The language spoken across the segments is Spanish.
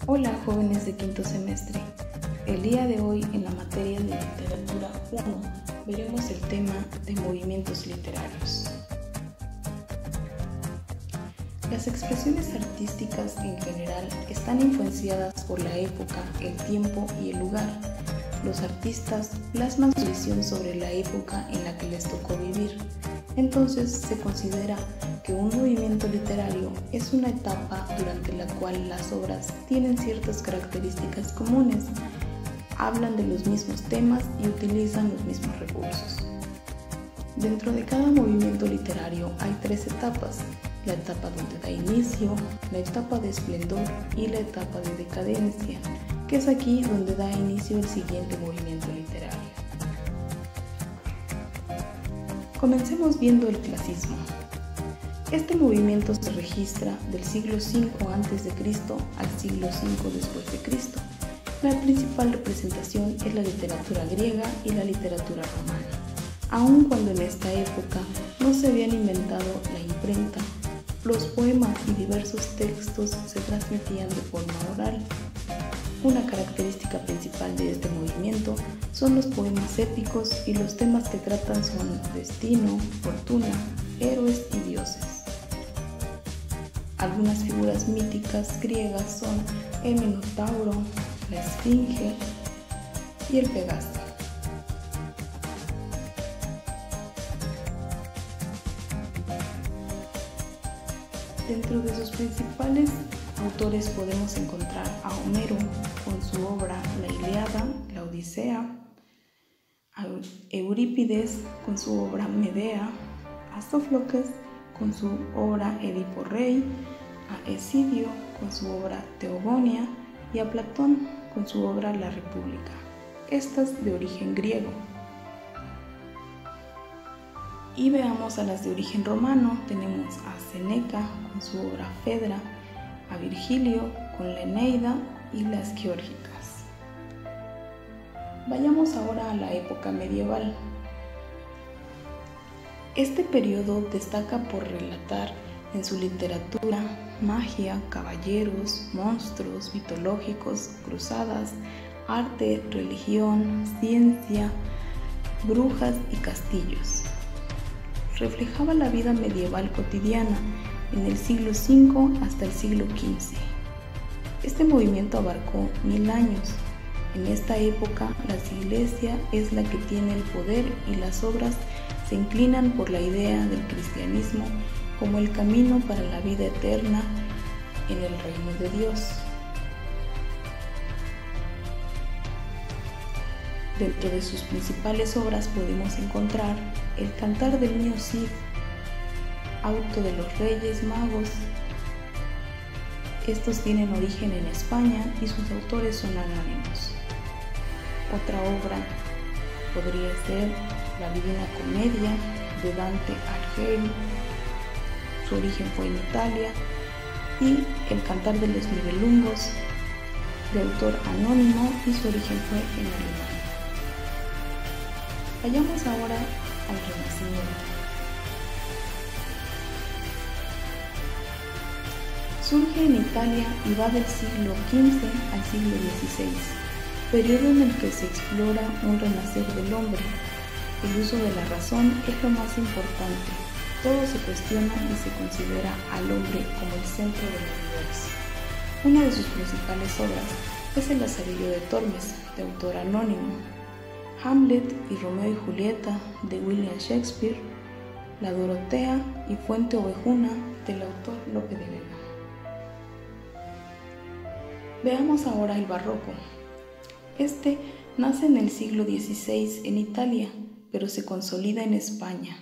Hola jóvenes de quinto semestre, el día de hoy en la materia de literatura 1 veremos el tema de movimientos literarios. Las expresiones artísticas en general están influenciadas por la época, el tiempo y el lugar. Los artistas plasman su visión sobre la época en la que les tocó vivir. Entonces se considera que un movimiento literario es una etapa durante la cual las obras tienen ciertas características comunes, hablan de los mismos temas y utilizan los mismos recursos. Dentro de cada movimiento literario hay tres etapas: la etapa donde da inicio, la etapa de esplendor y la etapa de decadencia, que es aquí donde da inicio el siguiente movimiento literario. Comencemos viendo el clasismo. Este movimiento se registra del siglo V a.C. al siglo V después de Cristo. La principal representación es la literatura griega y la literatura romana. Aun cuando en esta época no se habían inventado la imprenta, los poemas y diversos textos se transmitían de forma oral. Una característica principal de este movimiento son los poemas épicos y los temas que tratan son destino, fortuna, héroes y dioses. Algunas figuras míticas griegas son el Minotauro, la Esfinge y el Pegaso. Dentro de sus principales autores podemos encontrar a Homero con su obra La Ilíada, la Odisea, a Eurípides con su obra Medea, a Sófocles con su obra Edipo Rey, a Hesidio con su obra Teogonia y a Platón con su obra La República, estas de origen griego. Y veamos a las de origen romano. Tenemos a Séneca con su obra Fedra, a Virgilio con la Eneida y las Geórgicas. Vayamos ahora a la época medieval. Este periodo destaca por relatar en su literatura magia, caballeros, monstruos mitológicos, cruzadas, arte, religión, ciencia, brujas y castillos. Reflejaba la vida medieval cotidiana en el siglo V hasta el siglo XV. Este movimiento abarcó 1000 años. En esta época, la Iglesia es la que tiene el poder y las obras se inclinan por la idea del cristianismo como el camino para la vida eterna en el reino de Dios. Dentro de sus principales obras podemos encontrar El Cantar del Niño Cid, Auto de los Reyes Magos. Estos tienen origen en España y sus autores son anónimos. Otra obra podría ser La Divina Comedia de Dante Alighieri, su origen fue en Italia, y El Cantar de los Nibelungos, de autor anónimo, y su origen fue en Alemania. Vayamos ahora al Renacimiento. Surge en Italia y va del siglo XV al siglo XVI, periodo en el que se explora un renacer del hombre. El uso de la razón es lo más importante. Todo se cuestiona y se considera al hombre como el centro del universo. Una de sus principales obras es El Lazarillo de Tormes, de autor anónimo, Hamlet y Romeo y Julieta, de William Shakespeare, La Dorotea y Fuente Ovejuna, del autor Lope de Vega. Veamos ahora el barroco. Este nace en el siglo XVI en Italia, pero se consolida en España.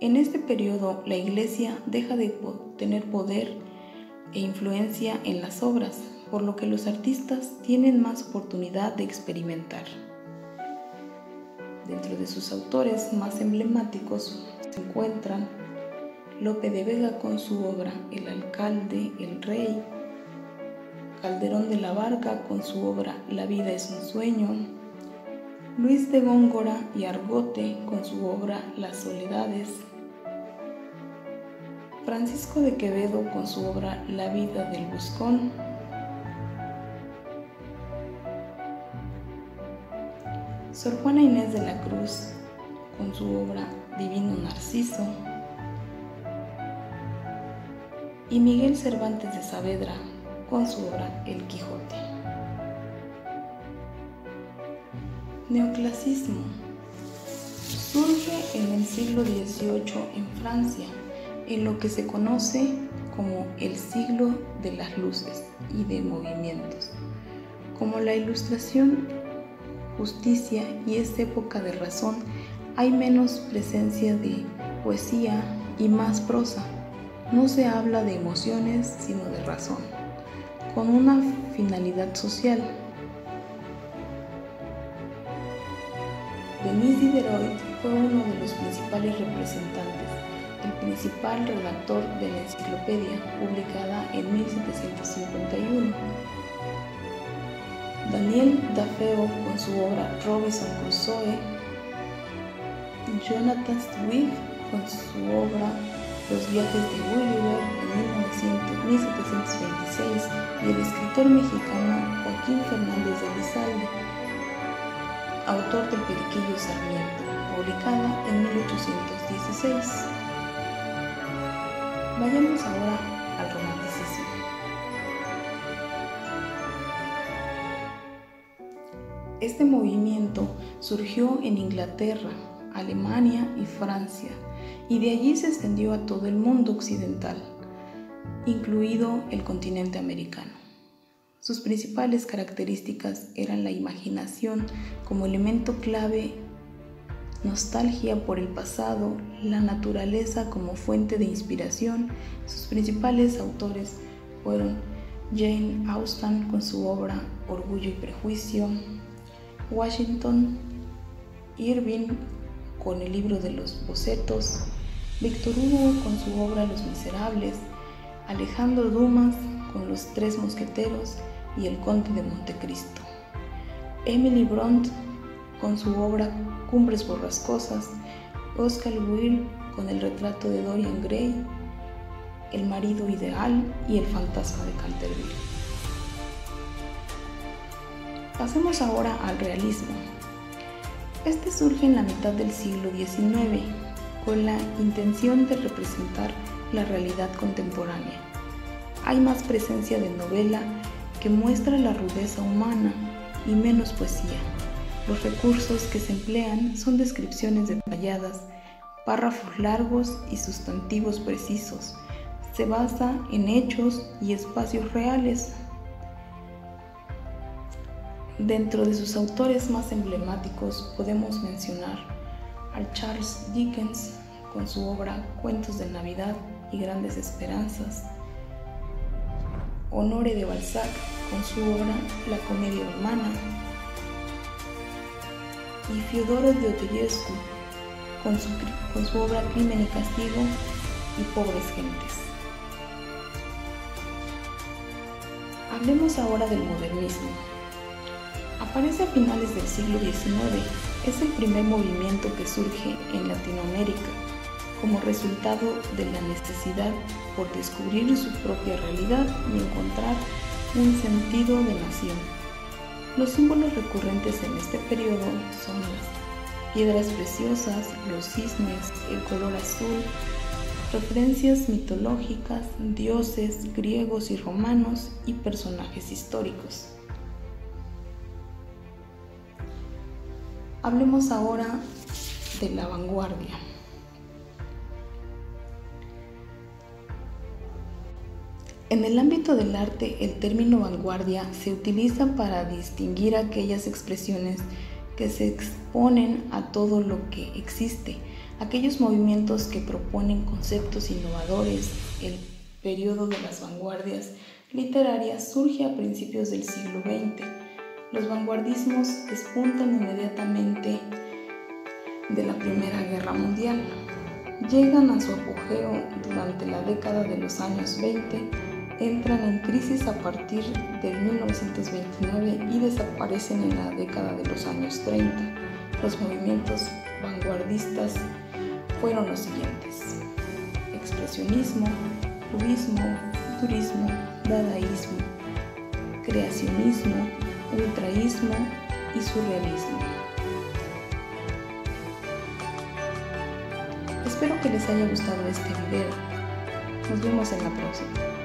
En este periodo, la Iglesia deja de tener poder e influencia en las obras, por lo que los artistas tienen más oportunidad de experimentar. Dentro de sus autores más emblemáticos se encuentran Lope de Vega con su obra El Alcalde, el Rey, Calderón de la Barca con su obra La vida es un sueño, Luis de Góngora y Argote con su obra Las Soledades, Francisco de Quevedo con su obra La vida del Buscón, Sor Juana Inés de la Cruz con su obra Divino Narciso y Miguel Cervantes de Saavedra con su obra El Quijote. Neoclasismo. Surge en el siglo XVIII en Francia, en lo que se conoce como el siglo de las luces y de movimientos. Como la Ilustración, justicia y es época de razón, hay menos presencia de poesía y más prosa. No se habla de emociones, sino de razón, con una finalidad social. Denis Diderot fue uno de los principales representantes, el principal redactor de la enciclopedia, publicada en 1751. Daniel Defoe con su obra Robinson Crusoe, Jonathan Swift con su obra Los viajes de Gulliver en 1726 y el escritor mexicano Joaquín Fernández de Elizalde, autor del Periquillo Sarmiento, publicada en 1816. Vayamos ahora al romanticismo. Este movimiento surgió en Inglaterra, Alemania y Francia, y de allí se extendió a todo el mundo occidental, incluido el continente americano. Sus principales características eran la imaginación como elemento clave, nostalgia por el pasado, la naturaleza como fuente de inspiración. Sus principales autores fueron Jane Austen con su obra Orgullo y Prejuicio, Washington Irving con el libro de los bocetos, Víctor Hugo con su obra Los Miserables, Alejandro Dumas con Los Tres Mosqueteros y El Conde de Montecristo, Emily Brontë con su obra Cumbres Borrascosas, Oscar Wilde con El retrato de Dorian Gray, El marido ideal y El fantasma de Canterville. Pasemos ahora al realismo. Este surge en la mitad del siglo XIX con la intención de representar la realidad contemporánea. Hay más presencia de novela que muestra la rudeza humana y menos poesía. Los recursos que se emplean son descripciones detalladas, párrafos largos y sustantivos precisos. Se basa en hechos y espacios reales. Dentro de sus autores más emblemáticos podemos mencionar a Charles Dickens con su obra Cuentos de Navidad y Grandes Esperanzas, Honoré de Balzac con su obra La Comedia Humana y Fiodoro Dostoyevski con su obra Crimen y Castigo y Pobres Gentes. Hablemos ahora del modernismo. Aparece a finales del siglo XIX, es el primer movimiento que surge en Latinoamérica como resultado de la necesidad por descubrir su propia realidad y encontrar un sentido de nación. Los símbolos recurrentes en este periodo son las piedras preciosas, los cisnes, el color azul, referencias mitológicas, dioses griegos y romanos y personajes históricos. Hablemos ahora de la vanguardia. En el ámbito del arte, el término vanguardia se utiliza para distinguir aquellas expresiones que se exponen a todo lo que existe, aquellos movimientos que proponen conceptos innovadores. El periodo de las vanguardias literarias surge a principios del siglo XX. Los vanguardismos despuntan inmediatamente de la Primera Guerra Mundial. Llegan a su apogeo durante la década de los años 20, entran en crisis a partir del 1929 y desaparecen en la década de los años 30. Los movimientos vanguardistas fueron los siguientes: expresionismo, cubismo, futurismo, dadaísmo, creacionismo, ultraísmo y surrealismo. Espero que les haya gustado este video. Nos vemos en la próxima.